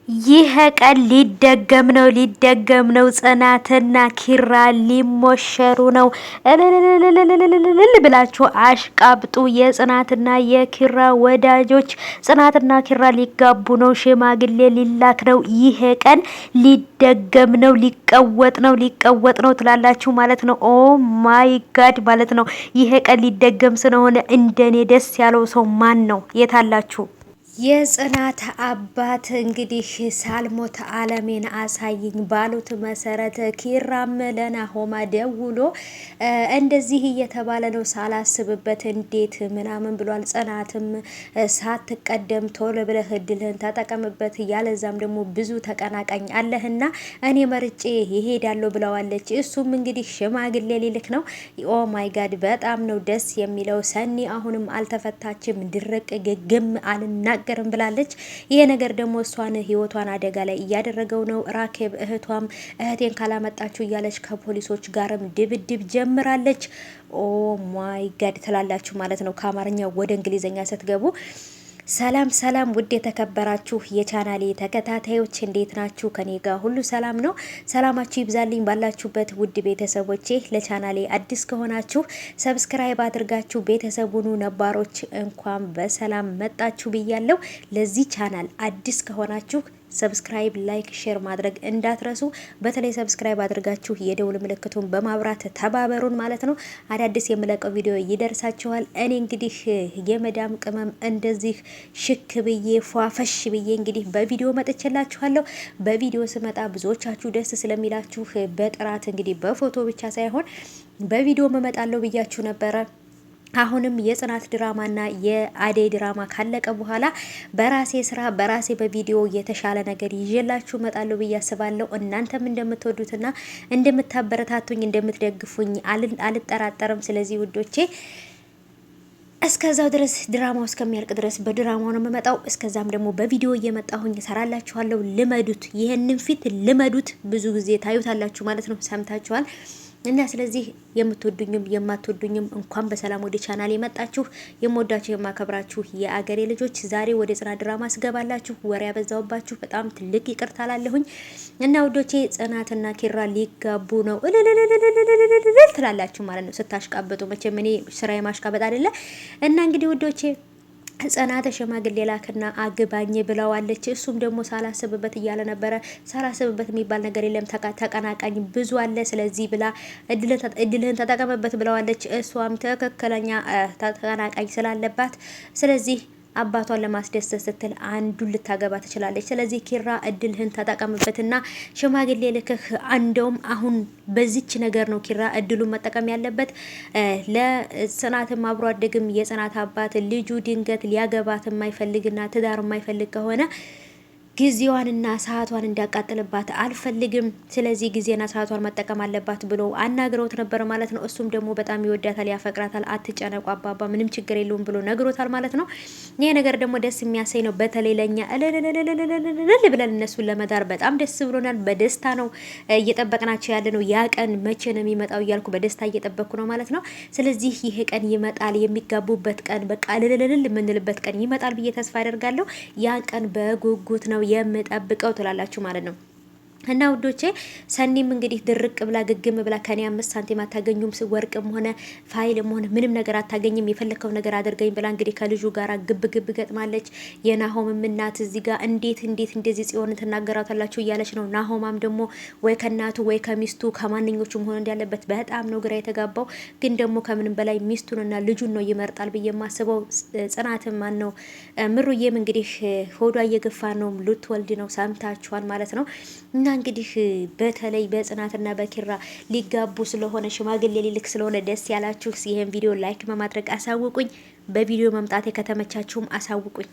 ይህ ቀን ሊደገም ነው። ጽናትና ኪራ ሊሞሸሩ ነው። እልልልልልልልል ብላችሁ አሽቃብጡ። የጽናትና የኪራ ወዳጆች ጽናትና ኪራ ሊጋቡ ነው። ሽማግሌ ሊላክ ነው። ይህ ቀን ሊደገም ነው። ሊቀወጥ ነው ትላላችሁ ማለት ነው። ኦ ማይ ጋድ ማለት ነው። ይህ ቀን ሊደገም ስለሆነ እንደኔ ደስ ያለው ሰው ማን ነው? የታላችሁ? የጽናት አባት እንግዲህ ሳልሞት አለሜን አሳይኝ ባሉት መሰረት ኪራም ለናሆማ ደውሎ እንደዚህ እየተባለ ነው ሳላስብበት እንዴት ምናምን ብሏል። ጽናትም ሳትቀደም ቶሎ ብለህ እድልህን ተጠቀምበት፣ ያለዛም ደግሞ ብዙ ተቀናቃኝ አለህና እኔ መርጬ ይሄዳለሁ ብለዋለች። እሱም እንግዲህ ሽማግሌ ሊልክ ነው። ኦ ማይ ጋድ በጣም ነው ደስ የሚለው። ሰኒ አሁንም አልተፈታችም። ድርቅ ግግም አልና ገርም ብላለች። ይሄ ነገር ደግሞ እሷን ህይወቷን አደጋ ላይ እያደረገው ነው። ራኬብ እህቷም እህቴን ካላመጣችሁ እያለች ከፖሊሶች ጋርም ድብድብ ጀምራለች። ኦ ማይ ጋድ ትላላችሁ ማለት ነው ከአማርኛ ወደ እንግሊዘኛ ስትገቡ። ሰላም ውድ የተከበራችሁ የቻናሌ ተከታታዮች እንዴት ናችሁ? ከኔ ጋር ሁሉ ሰላም ነው። ሰላማችሁ ይብዛልኝ ባላችሁበት ውድ ቤተሰቦቼ። ለቻናሌ አዲስ ከሆናችሁ ሰብስክራይብ አድርጋችሁ ቤተሰቡኑ፣ ነባሮች እንኳን በሰላም መጣችሁ ብያለሁ። ለዚህ ቻናል አዲስ ከሆናችሁ ሰብስክራይብ፣ ላይክ፣ ሼር ማድረግ እንዳትረሱ። በተለይ ሰብስክራይብ አድርጋችሁ የደውል ምልክቱን በማብራት ተባበሩን ማለት ነው። አዳዲስ የምለቀው ቪዲዮ ይደርሳችኋል። እኔ እንግዲህ የመዳም ቅመም እንደዚህ ሽክ ብዬ ፏፈሽ ብዬ እንግዲህ በቪዲዮ መጥቼላችኋለሁ። በቪዲዮ ስመጣ ብዙዎቻችሁ ደስ ስለሚላችሁ በጥራት እንግዲህ በፎቶ ብቻ ሳይሆን በቪዲዮ መመጣለሁ ብያችሁ ነበረ። አሁንም የጽናት ድራማና የአደይ ድራማ ካለቀ በኋላ በራሴ ስራ በራሴ በቪዲዮ የተሻለ ነገር ይዤላችሁ እመጣለሁ ብዬ አስባለሁ። እናንተም እንደምትወዱትና እንደምታበረታቱኝ እንደምትደግፉኝ አልጠራጠርም። ስለዚህ ውዶቼ እስከዛው ድረስ ድራማው እስከሚያልቅ ድረስ በድራማው ነው የምመጣው። እስከዛም ደግሞ በቪዲዮ እየመጣሁኝ እሰራላችኋለሁ። ልመዱት፣ ይህንን ፊት ልመዱት። ብዙ ጊዜ ታዩታላችሁ ማለት ነው። ሰምታችኋል። እና ስለዚህ የምትወዱኝም የማትወዱኝም እንኳን በሰላም ወደ ቻናል የመጣችሁ የምወዳችሁ የማከብራችሁ የአገሬ ልጆች፣ ዛሬ ወደ ጽናት ድራማ ስገባላችሁ ወሬ ያበዛውባችሁ በጣም ትልቅ ይቅርታ ላለሁኝ። እና ውዶቼ ጽናትና ኪራ ሊጋቡ ነው ትላላችሁ ማለት ነው ስታሽቃበጡ። መቼም እኔ ስራዬ ማሽቃበጥ አይደለ። እና እንግዲህ ውዶቼ ጽናት ሽማግሌ ላክና አግባኝ ብለዋለች። እሱም ደግሞ ሳላስብበት እያለ ነበረ። ሳላስብበት የሚባል ነገር የለም፣ ተቀናቃኝ ብዙ አለ። ስለዚህ ብላ እድልህን ተጠቀምበት ብለዋለች። እሷም ትክክለኛ ተቀናቃኝ ስላለባት ስለዚህ አባቷን ለማስደሰት ስትል አንዱን ልታገባ ትችላለች። ስለዚህ ኪራ እድልህን ተጠቀምበትና ሽማግሌ ልክህ። እንደውም አሁን በዚች ነገር ነው ኪራ እድሉን መጠቀም ያለበት። ለጽናትም አብሮ አደግም የጽናት አባት ልጁ ድንገት ሊያገባት የማይፈልግና ትዳር የማይፈልግ ከሆነ ጊዜዋንና ሰዓቷን እንዲያቃጥልባት አልፈልግም። ስለዚህ ጊዜና ሰዓቷን መጠቀም አለባት ብሎ አናግረውት ነበር ማለት ነው። እሱም ደግሞ በጣም ይወዳታል፣ ያፈቅራታል። አትጨነቁ አባባ ምንም ችግር የለውም ብሎ ነግሮታል ማለት ነው። ይሄ ነገር ደግሞ ደስ የሚያሰኝ ነው። በተለይ ለኛ እልልልልልልል ብለን እነሱን ለመዳር በጣም ደስ ብሎናል። በደስታ ነው እየጠበቅናቸው ያለ ነው። ያ ቀን መቼ ነው የሚመጣው እያልኩ በደስታ እየጠበቅኩ ነው ማለት ነው። ስለዚህ ይሄ ቀን ይመጣል፣ የሚጋቡበት ቀን በቃ እልልልል የምንልበት ቀን ይመጣል ብዬ ተስፋ አደርጋለሁ። ያ ቀን በጉጉት ነው የምጠብቀው ትላላችሁ ማለት ነው። እና ውዶቼ ሰኒም እንግዲህ ድርቅ ብላ ግግም ብላ ከኔ 5 ሳንቲም አታገኙም፣ ወርቅም ሆነ ፋይልም ሆነ ምንም ነገር አታገኝም፣ የፈለከው ነገር አድርገኝ ብላ እንግዲህ ከልጁ ጋር ግብ ገጥማለች። የናሆምም እናት እዚህ ጋር እንዴት እንደዚህ ጽዮን ትናገራታላችሁ እያለች ነው። ናሆማም ደግሞ ወይ ከናቱ ወይ ከሚስቱ ከማንኞቹ መሆን እንዳለበት በጣም ነው ግራ የተጋባው። ግን ደግሞ ከምንም በላይ ሚስቱንና ልጁን ነው ይመርጣል ብዬ የማስበው። ጽናትም ማን ነው ምሩዬም እንግዲህ ሆዷ እየገፋ ነው፣ ልትወልድ ነው፣ ሰምታችኋል ማለት ነው። እና እንግዲህ በተለይ በጽናትና በኪራ ሊጋቡ ስለሆነ ሽማግሌ ሊልክ ስለሆነ ደስ ያላችሁ ይሄን ቪዲዮ ላይክ በማድረግ አሳውቁኝ። በቪዲዮ መምጣቴ ከተመቻችሁም አሳውቁኝ።